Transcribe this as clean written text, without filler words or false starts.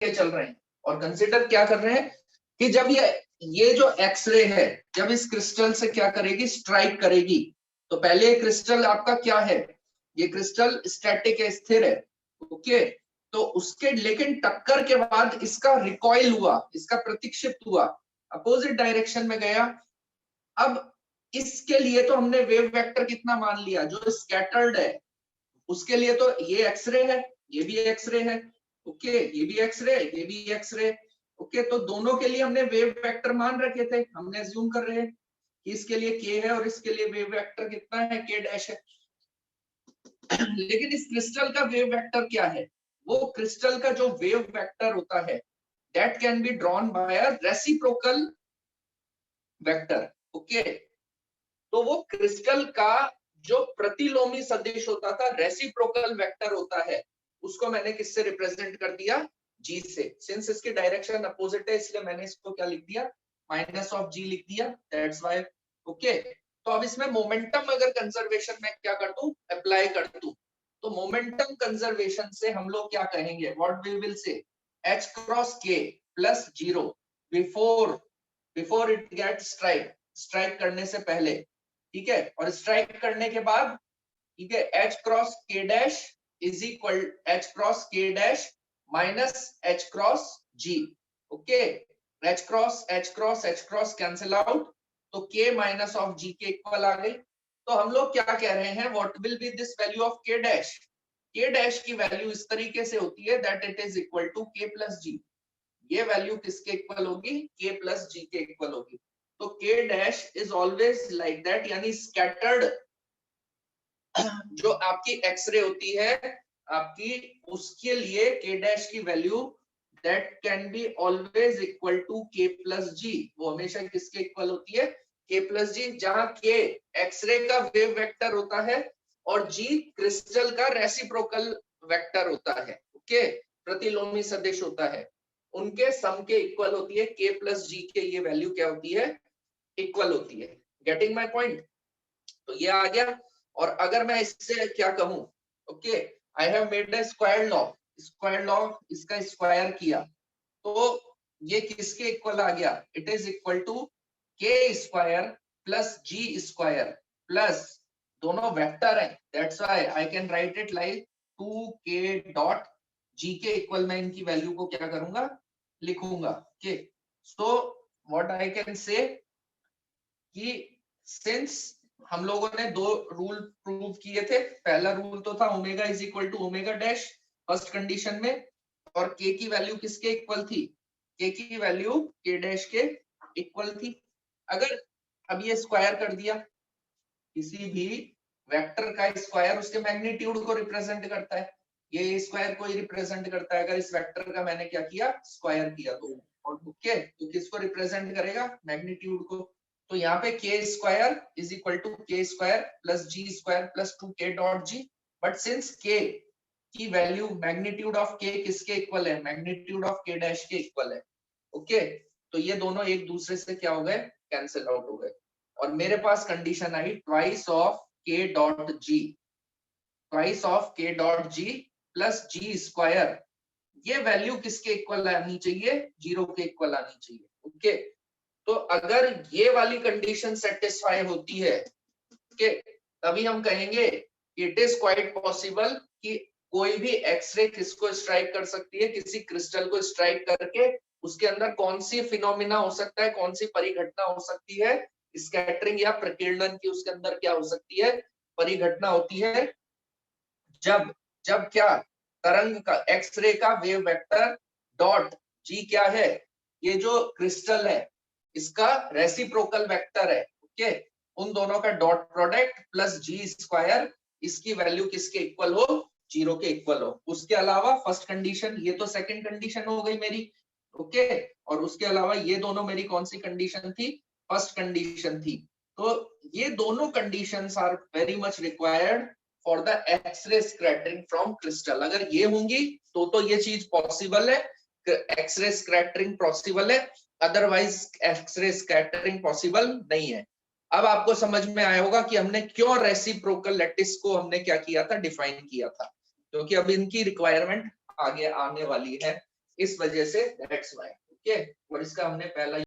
के चल रहे हैं और कंसिडर क्या कर रहे हैं कि जब ये जो एक्सरे है जब इस क्रिस्टल से क्या करेगी, स्ट्राइक करेगी, तो पहले क्रिस्टल आपका क्या है, ये क्रिस्टल स्टैटिक है, स्थिर है, ओके। तो उसके लेकिन टक्कर के बाद इसका रिकॉइल हुआ, इसका प्रतिक्षिप्त हुआ, अपोजिट डायरेक्शन में गया। अब इसके लिए तो हमने वेव वेक्टर कितना मान लिया, जो स्कैटर्ड है उसके लिए तो ये एक्सरे है, ये भी एक्सरे है, ओके, ये भी एक्सरे, ये भी एक्सरे, ओके। तो दोनों के लिए हमने वेव वेक्टर मान रखे थे, हमने अज्यूम कर रहे हैं कि इसके लिए के है और इसके लिए वेव वेक्टर कितना है, के डैश है। लेकिन इस क्रिस्टल का वेव वेक्टर क्या है, वो क्रिस्टल का जो वेव वेक्टर होता है that can be drawn by a reciprocal vector, okay. तो वो क्रिस्टल का जो प्रतिलोमी सदिश होता था, रेसिप्रोकल वेक्टर होता है, उसको मैंने किससे रिप्रेजेंट कर दिया, जी से। सिंस इसकी डायरेक्शन अपोजिट है इसलिए मैंने इसको क्या लिख दिया, माइनस ऑफ जी लिख दिया, दैट्स व्हाई, ओके। तो अब इसमें मोमेंटम अगर कंजर्वेशन में क्या कर दूं, अप्लाई कर दूं, तो मोमेंटम कंजर्वेशन से हम लोग क्या कहेंगे, what we will say, h cross k plus 0 before it get strike करने से पहले, ठीक है। और स्ट्राइक करने के बाद, ठीक है, h cross k dash is equal h cross k dash minus h cross g, okay. h cross cancel out, तो k माइनस ऑफ g के इक्वल आ गई। तो हम लोग क्या कह रहे हैं, what will be this value of k dash, k dash की वैल्यू इस तरीके से होती है that it is equal to k plus g। ये वैल्यू किसके इक्वल होगी, k प्लस g के इक्वल होगी। तो k dash is always like that, यानी स्कैटर्ड जो आपकी एक्सरे होती है आपकी, उसके लिए k डैश की value that can be always equal to k plus g, वो हमेशा किसके इक्वल होती है, k प्लस g, जहां k एक्सरे का वेव वेक्टर होता है और g क्रिस्टल का रेसिप्रोकल वेक्टर होता है, ओके, प्रतिलोमी सदिश होता है, उनके सम के इक्वल होती है, k प्लस g के ये वैल्यू क्या होती है, इक्वल होती है। Getting my point? तो ये आ गया। और अगर मैं इससे क्या कहूं, okay, I have made a square law, इसका स्क्वायर किया, तो ये किसके इक्वल आ गया, it is equal to k square plus g square plus, दोनों वेक्टर है, that's why I can write it like 2k dot जी के इक्वल, मैं इनकी वैल्यू को क्या करूंगा, लिखूंगा, okay. So what I can say कि सिंस हम लोगों ने दो रूल प्रूव किए थे, पहला रूल तो था omega is equal to omega dash first condition में, और के की वैल्यू किसके इक्वल थी, के की वैल्यू के डैश के इक्वल थी। अगर अब ये स्क्वायर कर दिया, किसी भी वेक्टर का स्क्वायर उसके मैग्नीट्यूड को रिप्रेजेंट करता है, ये स्क्वायर को ही रिप्रेजेंट करता है, अगर इस वेक्टर का मैंने क्या किया, स्क्वायर किया, तो ओके, तो किसको रिप्रेजेंट करेगा, मैग्नीट्यूड को। तो यहाँ पे k square is equal to k square plus g square plus 2k dot g, but since k की वैल्यू मैग्नीट्यूड ऑफ के किसके इक्वल है, मैग्नीट्यूड ऑफ के डैश के इक्वल है, ओके। तो ये दोनों एक दूसरे से क्या हो गए, कैंसिल आउट हो गए, और मेरे पास कंडीशन आई ट्वाइस ऑफ के डॉट जी, ट्वाइस ऑफ के dot G plus g square, ये वैल्यू किसके इक्वल आनी चाहिए, 0 के इक्वल आनी चाहिए, ओके। तो अगर ये वाली कंडीशन सेटिस्फाई होती है, ओके, तभी हम कहेंगे इट इज क्वाइट पॉसिबल कि कोई भी एक्सरे किसको स्ट्राइक कर सकती है, किसी क्रिस्टल को स्ट्राइक करके उसके अंदर कौन सी फिनोमिना हो सकता है, कौन सी परिघटना हो सकती है, स्कैटरिंग या प्रकीर्णन की उसके अंदर क्या हो सकती है, परिघटना होती है, जब जब क्या, तरंग का, एक्सरे का वेव वेक्टर डॉट जी क्या है, ये जो क्रिस्टल है इसका रेसिप्रोकल वेक्टर है, ओके, उन दोनों का dot product plus g square, इसकी वैल्यू किसके इक्वल हो, 0 के इक्वल हो। उसके अलावा फर्स्ट कंडीशन, ये तो सेकंड कंडीशन हो गई मेरी, ओके, और उसके अलावा ये दोनों मेरी कौन सी कंडीशन थी, फर्स्ट कंडीशन थी। तो ये दोनों conditions are very much required for the X-ray scattering from crystal. अगर ये होंगी तो ये चीज पॉसिबल है, एक्सरे स्कैटरिंग पॉसिबल है, अदरवाइज एक्सरे स्कैटरिंग पॉसिबल नहीं है। अब आपको समझ में आया होगा कि हमने क्यों रेसिप्रोकल लैटिस को हमने क्या किया था, डिफाइन किया था, क्योंकि अब इनकी रिक्वायरमेंट आगे आने वाली है इस वजह से दैट्स व्हाई। ओके, और इसका हमने पहला